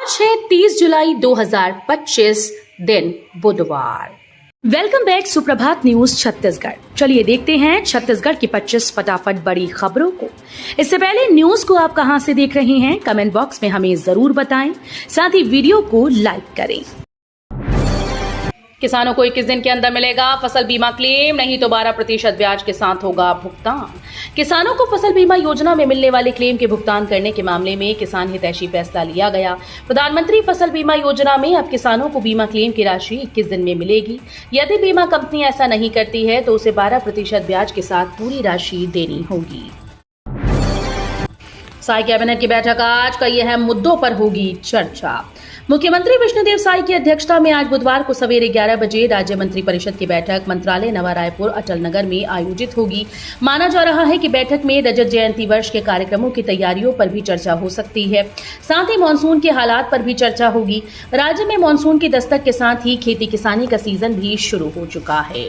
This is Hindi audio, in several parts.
आज है 30 जुलाई 2025 दिन बुधवार। वेलकम बैक सुप्रभात न्यूज छत्तीसगढ़। चलिए देखते हैं छत्तीसगढ़ की 25 फटाफट बड़ी खबरों को। इससे पहले न्यूज को आप कहां से देख रहे हैं कमेंट बॉक्स में हमें जरूर बताएं, साथ ही वीडियो को लाइक करें। किसानों को 21 दिन के अंदर मिलेगा फसल बीमा क्लेम, नहीं तो 12% ब्याज के साथ होगा भुगतान। किसानों को फसल बीमा योजना में मिलने वाले क्लेम के भुगतान करने के मामले में किसान हितैषी फैसला लिया गया। प्रधानमंत्री फसल बीमा योजना में अब किसानों को बीमा क्लेम की राशि 21 दिन में मिलेगी। यदि बीमा कंपनी ऐसा नहीं करती है तो उसे 12% ब्याज के साथ पूरी राशि देनी होगी। साई कैबिनेट की बैठक आज, कई अहम मुद्दों पर होगी चर्चा। मुख्यमंत्री विष्णुदेव साई की अध्यक्षता में आज बुधवार को सवेरे 11 बजे राज्य मंत्री परिषद की बैठक मंत्रालय नवा रायपुर अटल नगर में आयोजित होगी। माना जा रहा है कि बैठक में रजत जयंती वर्ष के कार्यक्रमों की तैयारियों पर भी चर्चा हो सकती है। साथ ही मानसून के हालात पर भी चर्चा होगी। राज्य में मानसून की दस्तक के साथ ही खेती किसानी का सीजन भी शुरू हो चुका है।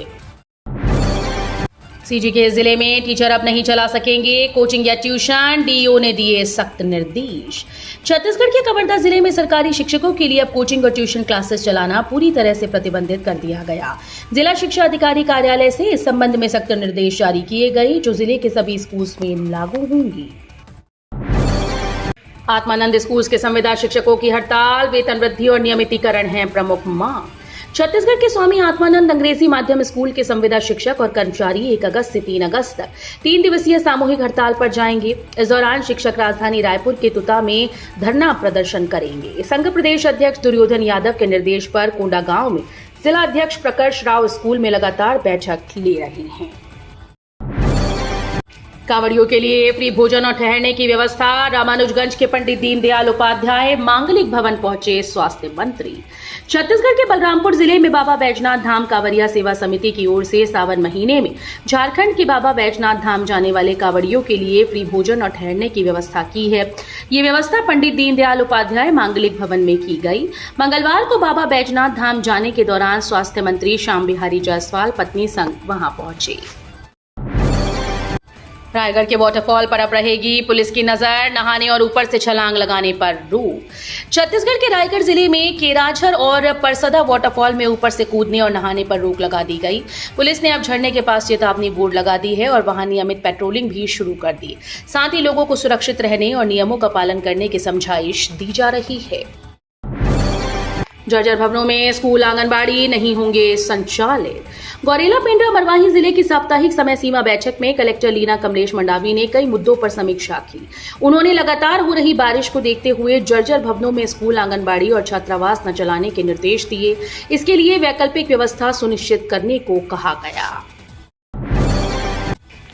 सीजीके जिले में टीचर अब नहीं चला सकेंगे कोचिंग या ट्यूशन, डीईओ ने दिए सख्त निर्देश। छत्तीसगढ़ के कवर्धा जिले में सरकारी शिक्षकों के लिए अब कोचिंग और ट्यूशन क्लासेस चलाना पूरी तरह से प्रतिबंधित कर दिया गया। जिला शिक्षा अधिकारी कार्यालय से इस संबंध में सख्त निर्देश जारी किए गए, जो जिले के सभी स्कूल में लागू होंगी। आत्मानंद स्कूल के संविदा शिक्षकों की हड़ताल, वेतन वृद्धि और नियमितीकरण है प्रमुख मांग। छत्तीसगढ़ के स्वामी आत्मानंद अंग्रेजी माध्यम स्कूल के संविदा शिक्षक और कर्मचारी 1 अगस्त से 3 अगस्त तक 3 दिवसीय सामूहिक हड़ताल पर जाएंगे। इस दौरान शिक्षक राजधानी रायपुर के तुता में धरना प्रदर्शन करेंगे। संघ प्रदेश अध्यक्ष दुर्योधन यादव के निर्देश पर कोंडागांव में जिला अध्यक्ष प्रकर्ष राव स्कूल में लगातार बैठक ले रहे हैं। कांवड़ियों के लिए फ्री भोजन और ठहरने की व्यवस्था, रामानुजगंज के पंडित दीनदयाल उपाध्याय मांगलिक भवन पहुंचे स्वास्थ्य मंत्री। छत्तीसगढ़ के बलरामपुर जिले में बाबा बैजनाथ धाम कांवरिया सेवा समिति की ओर से सावन महीने में झारखंड के बाबा बैजनाथ धाम जाने वाले कांवड़ियों के लिए फ्री भोजन और ठहरने की व्यवस्था की है। ये व्यवस्था पंडित दीनदयाल उपाध्याय मांगलिक भवन में की गई। मंगलवार को बाबा बैजनाथ धाम जाने के दौरान स्वास्थ्य मंत्री श्याम बिहारी जायसवाल पत्नी संग वहां पहुंचे। रायगढ़ के वाटरफॉल पर अब रहेगी पुलिस की नजर, नहाने और ऊपर से छलांग लगाने पर रोक। छत्तीसगढ़ के रायगढ़ जिले में केराझर और परसदा वाटरफॉल में ऊपर से कूदने और नहाने पर रोक लगा दी गई। पुलिस ने अब झरने के पास चेतावनी बोर्ड लगा दी है और वहां नियमित पेट्रोलिंग भी शुरू कर दी। साथ ही लोगों को सुरक्षित रहने और नियमों का पालन करने की समझाइश दी जा रही है। जर्जर भवनों में स्कूल आंगनबाड़ी नहीं होंगे संचालित। गौरेला पेंड्रा मरवाही जिले की साप्ताहिक समय सीमा बैठक में कलेक्टर लीना कमलेश मंडावी ने कई मुद्दों पर समीक्षा की। उन्होंने लगातार हो रही बारिश को देखते हुए जर्जर भवनों में स्कूल आंगनबाड़ी और छात्रावास न चलाने के निर्देश दिए। इसके लिए वैकल्पिक व्यवस्था सुनिश्चित करने को कहा गया।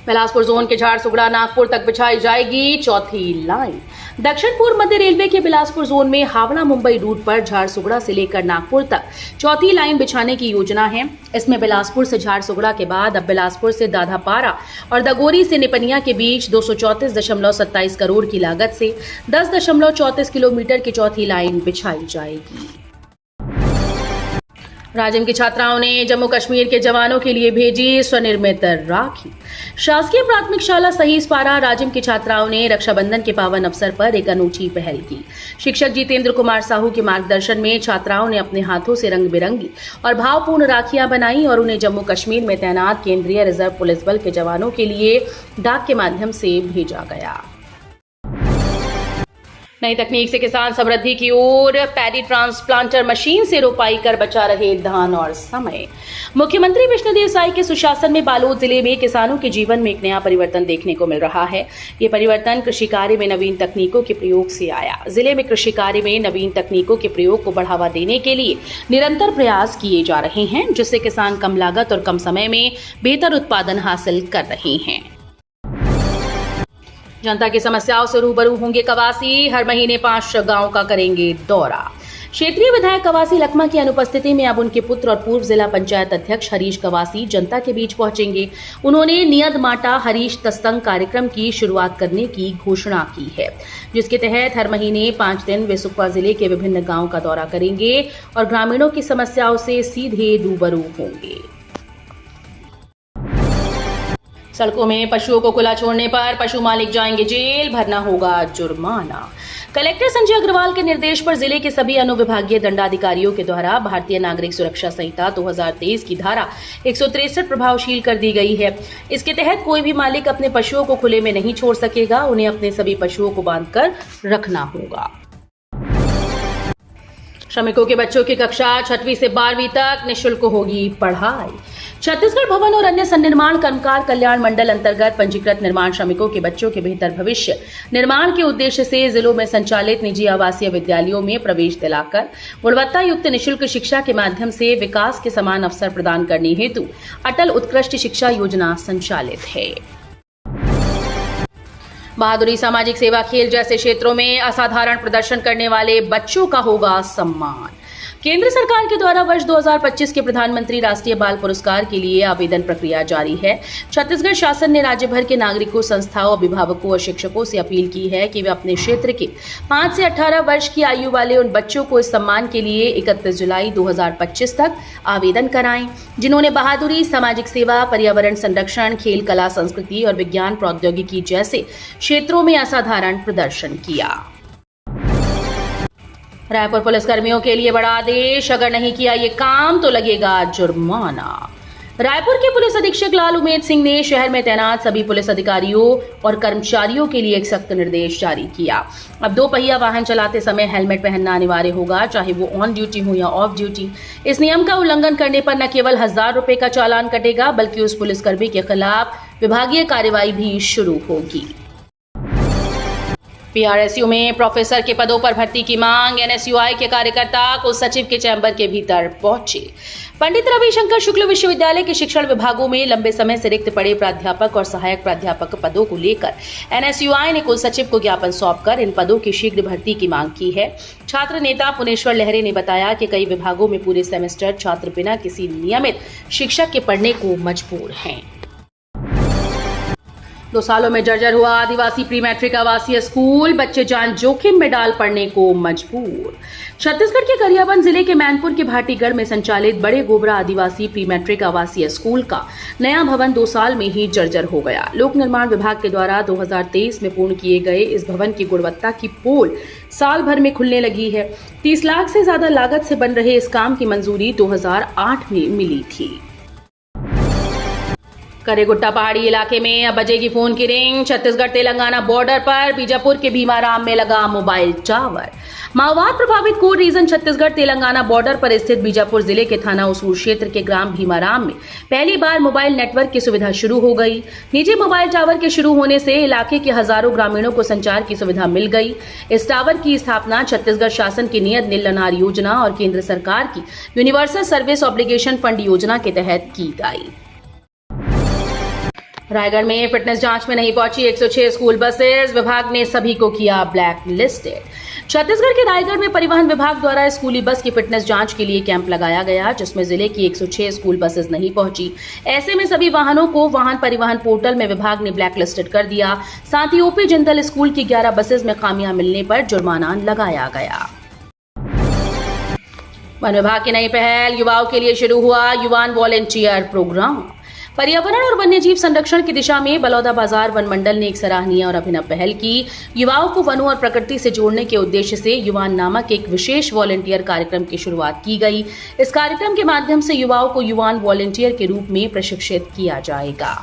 बिलासपुर जोन के झारसुगड़ा नागपुर तक बिछाई जाएगी चौथी लाइन। दक्षिण पूर्व मध्य रेलवे के बिलासपुर जोन में हावड़ा मुंबई रूट पर झारसुगड़ा से लेकर नागपुर तक चौथी लाइन बिछाने की योजना है। इसमें बिलासपुर से झारसुगड़ा के बाद अब बिलासपुर से दाधापारा और दगोरी से निपनिया के बीच 234.27 करोड़ की लागत से 10.34 किलोमीटर की चौथी लाइन बिछाई जाएगी। राजिम की छात्राओं ने जम्मू कश्मीर के जवानों के लिए भेजी स्वनिर्मित राखी। शासकीय प्राथमिक शाला सहीसपारा राजिम की छात्राओं ने रक्षाबंधन के पावन अवसर पर एक अनूठी पहल की। शिक्षक जितेंद्र कुमार साहू के मार्गदर्शन में छात्राओं ने अपने हाथों से रंग बिरंगी और भावपूर्ण राखियां बनाई और उन्हें जम्मू कश्मीर में तैनात केंद्रीय रिजर्व पुलिस बल के जवानों के लिए डाक के माध्यम से भेजा गया। नई तकनीक से किसान समृद्धि की ओर, पैडी ट्रांसप्लांटर मशीन से रोपाई कर बचा रहे धान और समय। मुख्यमंत्री विष्णुदेव साई के सुशासन में बालोद जिले में किसानों के जीवन में एक नया परिवर्तन देखने को मिल रहा है। ये परिवर्तन कृषि कार्य में नवीन तकनीकों के प्रयोग से आया। जिले में कृषि कार्य में नवीन तकनीकों के प्रयोग को बढ़ावा देने के लिए निरंतर प्रयास किए जा रहे हैं, जिससे किसान कम लागत और कम समय में बेहतर उत्पादन हासिल कर रहे हैं। जनता की समस्याओं से रूबरू होंगे कवासी, हर महीने 5 गांव का करेंगे दौरा। क्षेत्रीय विधायक कवासी लखमा की अनुपस्थिति में अब उनके पुत्र और पूर्व जिला पंचायत अध्यक्ष हरीश कवासी जनता के बीच पहुंचेंगे। उन्होंने नियद माटा हरीश तस्तंग कार्यक्रम की शुरुआत करने की घोषणा की है, जिसके तहत हर महीने 5 दिन वे सुकमा जिले के विभिन्न गांव का दौरा करेंगे और ग्रामीणों की समस्याओं से सीधे रूबरू होंगे। सड़कों में पशुओं को खुला छोड़ने पर पशु मालिक जाएंगे जेल, भरना होगा जुर्माना। कलेक्टर संजय अग्रवाल के निर्देश पर जिले के सभी अनुविभागीय दंडाधिकारियों के द्वारा भारतीय नागरिक सुरक्षा संहिता 2023 की धारा 163 प्रभावशील कर दी गई है। इसके तहत कोई भी मालिक अपने पशुओं को खुले में नहीं छोड़ सकेगा, उन्हें अपने सभी पशुओं को बांधकर रखना होगा। श्रमिकों के बच्चों की कक्षा 6वीं से 12वीं तक निःशुल्क होगी पढ़ाई। छत्तीसगढ़ भवन और अन्य सन्निर्माण कर्मकार कल्याण मंडल अंतर्गत पंजीकृत निर्माण श्रमिकों के बच्चों के बेहतर भविष्य निर्माण के उद्देश्य से जिलों में संचालित निजी आवासीय विद्यालयों में प्रवेश दिलाकर गुणवत्ता युक्त निःशुल्क शिक्षा के माध्यम से विकास के समान अवसर प्रदान करने हेतु अटल उत्कृष्ट शिक्षा योजना संचालित है। बहादुरी, सामाजिक सेवा, खेल जैसे क्षेत्रों में असाधारण प्रदर्शन करने वाले बच्चों का होगा सम्मान। केंद्र सरकार के द्वारा वर्ष 2025 के प्रधानमंत्री राष्ट्रीय बाल पुरस्कार के लिए आवेदन प्रक्रिया जारी है। छत्तीसगढ़ शासन ने राज्य भर के नागरिकों, संस्थाओं, अभिभावकों और शिक्षकों से अपील की है कि वे अपने क्षेत्र के 5 से 18 वर्ष की आयु वाले उन बच्चों को इस सम्मान के लिए 31 जुलाई 2025 तक आवेदन कराएं जिन्होंने बहादुरी, सामाजिक सेवा, पर्यावरण संरक्षण, खेल, कला, संस्कृति और विज्ञान प्रौद्योगिकी जैसे क्षेत्रों में असाधारण प्रदर्शन किया। रायपुर पुलिस कर्मियों के लिए बड़ा आदेश, अगर नहीं किया ये काम तो लगेगा जुर्माना। रायपुर के पुलिस अधीक्षक लाल उमेद सिंह ने शहर में तैनात सभी पुलिस अधिकारियों और कर्मचारियों के लिए एक सख्त निर्देश जारी किया। अब 2 पहिया वाहन चलाते समय हेलमेट पहनना अनिवार्य होगा, चाहे वो ऑन ड्यूटी हो या ऑफ ड्यूटी। इस नियम का उल्लंघन करने पर न केवल 1000 रुपए का चालान कटेगा, बल्कि उस पुलिसकर्मी के खिलाफ विभागीय कार्रवाई भी शुरू होगी। पीआरएसयू में प्रोफेसर के पदों पर भर्ती की मांग, एनएसयूआई के कार्यकर्ता कुल सचिव के चैम्बर के भीतर पहुंचे। पंडित रविशंकर शुक्ल विश्वविद्यालय के शिक्षण विभागों में लंबे समय से रिक्त पड़े प्राध्यापक और सहायक प्राध्यापक पदों को लेकर एनएसयूआई ने कुल सचिव को ज्ञापन सौंपकर इन पदों की शीघ्र भर्ती की मांग की है। छात्र नेता पुनेश्वर लहरे ने बताया कि कई विभागों में पूरे सेमेस्टर छात्र बिना किसी नियमित शिक्षक के पढ़ने को मजबूर हैं। 2 सालों में जर्जर हुआ आदिवासी प्री मैट्रिक आवासीय स्कूल, बच्चे जान जोखिम में डाल पढ़ने को मजबूर। छत्तीसगढ़ के गरियाबंद जिले के मैनपुर के भाटीगढ़ में संचालित बड़े गोबरा आदिवासी प्री मैट्रिक आवासीय स्कूल का नया भवन 2 साल में ही जर्जर हो गया। लोक निर्माण विभाग के द्वारा 2023 में पूर्ण किए गए इस भवन की गुणवत्ता की पोल साल भर में खुलने लगी है। 30 लाख से ज्यादा लागत से बन रहे इस काम की मंजूरी 2008 में मिली थी। करेगुट्टा पहाड़ी इलाके में अब बजेगी फोन की रिंग। छत्तीसगढ़ तेलंगाना बॉर्डर पर बीजापुर के भीमाराम में लगा मोबाइल टावर। माओवाद प्रभावित core region Chhattisgarh Telangana border पर स्थित बीजापुर जिले के थाना उसूर क्षेत्र के ग्राम भीमाराम में पहली बार मोबाइल नेटवर्क की सुविधा शुरू हो गई। निजी मोबाइल टावर के शुरू होने से इलाके के हजारों ग्रामीणों को संचार की सुविधा मिल गई। इस टावर की स्थापना छत्तीसगढ़ शासन की नियत नील अनार योजना और केंद्र सरकार की यूनिवर्सल सर्विस ऑब्लिगेशन फंड योजना के तहत की गई। रायगढ़ में फिटनेस जांच में नहीं पहुंची 106 स्कूल बसेस, विभाग ने सभी को किया ब्लैक लिस्टेड। छत्तीसगढ़ के रायगढ़ में परिवहन विभाग द्वारा स्कूली बस की फिटनेस जांच के लिए कैंप लगाया गया, जिसमें जिले की 106 स्कूल बसेस नहीं पहुंची। ऐसे में सभी वाहनों को वाहन परिवहन पोर्टल में विभाग ने ब्लैक लिस्टेड कर दिया। साथ ही ओपी जिंदल स्कूल की 11 बसेस में खामियां मिलने पर जुर्माना लगाया गया। वन विभाग की नई पहल, युवाओं के लिए शुरू हुआ युवान वॉलेंटियर प्रोग्राम। पर्यावरण और वन्य जीव संरक्षण की दिशा में बलौदाबाजार वन मंडल ने एक सराहनीय और अभिनव पहल की। युवाओं को वनों और प्रकृति से जोड़ने के उद्देश्य से युवान नामक एक विशेष वॉलेंटियर कार्यक्रम की शुरुआत की गई। इस कार्यक्रम के माध्यम से युवाओं को युवान वॉलेंटियर के रूप में प्रशिक्षित किया जाएगा।